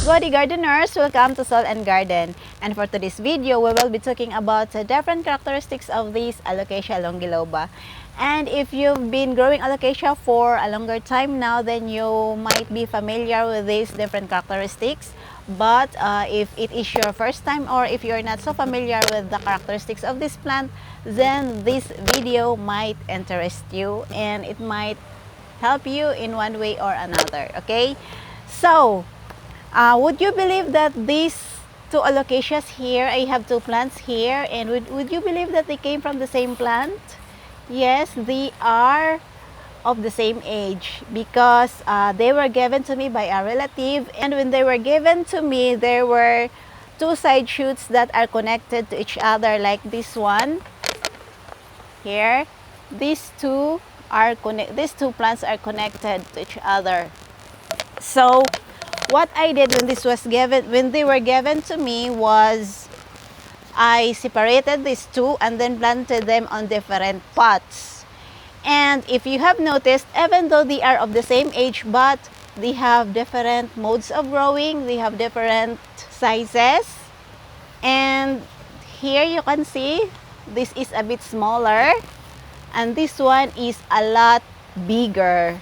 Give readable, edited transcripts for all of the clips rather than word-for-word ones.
Good gardeners, welcome to Soil and Garden. And for today's video, we will be talking about the different characteristics of this Alocasia longiloba. And if you've been growing Alocasia for a longer time now, then you might be familiar with these different characteristics. But if it is your first time or if you're not so familiar with the characteristics of this plant, then this video might interest you and it might help you in one way or another. Okay, so would you believe that these two Alocasias here, I have two plants here, and would you believe that they came from the same plant? Yes, they are of the same age because they were given to me by a relative, and when they were given to me, there were two side shoots that are connected to each other, like this one here. These two plants are connected to each other. So what I did when they were given to me was I separated these two and then planted them on different pots. And if you have noticed, even though they are of the same age, but they have different modes of growing, they have different sizes. And here you can see this is a bit smaller and this one is a lot bigger.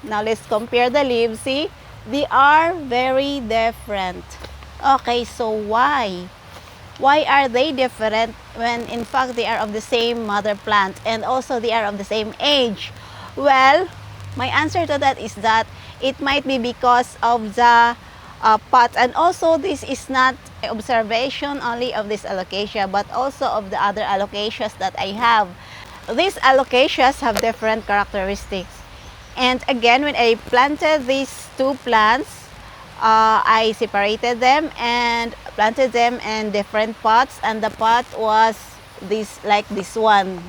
Now let's compare the leaves. See, they are very different. Okay, so why are they different when in fact they are of the same mother plant and also they are of the same age? Well, my answer to that is that it might be because of the pot, and also this is not observation only of this Alocasia but also of the other Alocasias that I have. These Alocasias have different characteristics. And again, when I planted these two plants, I separated them and planted them in different pots, and the pot was like this one.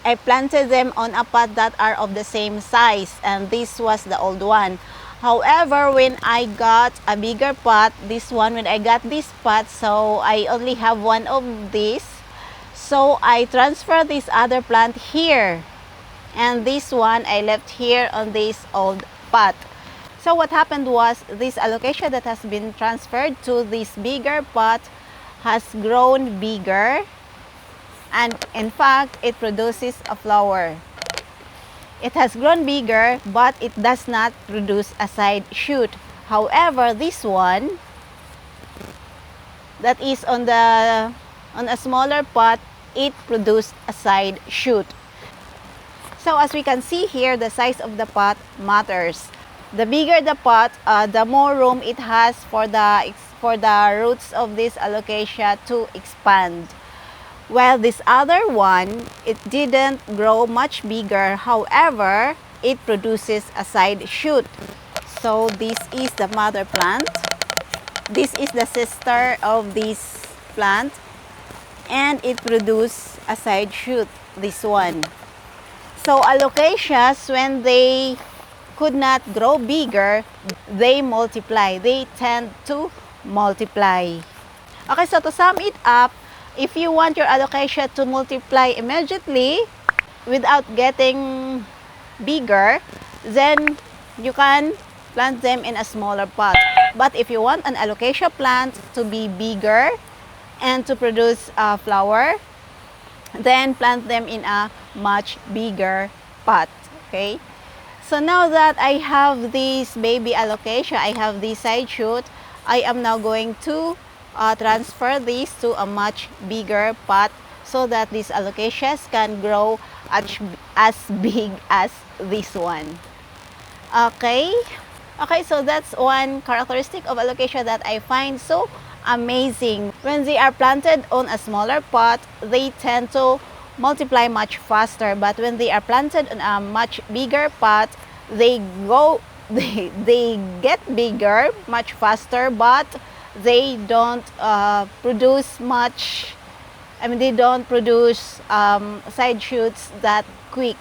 I planted them on a pot that are of the same size, and this was the old one. However, when I got a bigger pot, when I got this pot, so I only have one of these, so I transferred this other plant here, and this one I left here on this old pot. So what happened was this Alocasia that has been transferred to this bigger pot has grown bigger, and in fact it produces a flower. It has grown bigger but it does not produce a side shoot. However, this one that is on a smaller pot, it produced a side shoot. So as we can see here, the size of the pot matters. The bigger the pot, the more room it has for the roots of this Alocasia to expand. While this other one, it didn't grow much bigger. However, it produces a side shoot. So this is the mother plant. This is the sister of this plant, and it produces a side shoot, this one. So Alocasias, when they could not grow bigger, they multiply. They tend to multiply. Okay, so to sum it up, if you want your Alocasia to multiply immediately without getting bigger, then you can plant them in a smaller pot. But if you want an Alocasia plant to be bigger and to produce a flower, then plant them in a much bigger pot. Okay, so now that I have this baby Alocasia, I have this side shoot, I am now going to transfer these to a much bigger pot so that these Alocasias can grow as big as this one. Okay, so that's one characteristic of Alocasia that I find so amazing. When they are planted on a smaller pot, they tend to multiply much faster, but when they are planted in a much bigger pot, they get bigger much faster, but they don't produce much. They don't produce side shoots that quick.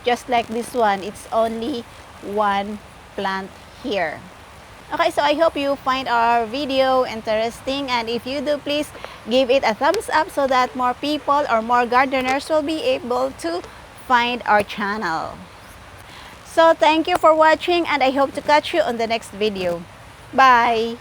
Just like this one, it's only one plant here. Okay, so I hope you find our video interesting, and if you do, please give it a thumbs up so that more people or more gardeners will be able to find our channel. So thank you for watching and I hope to catch you on the next video. Bye!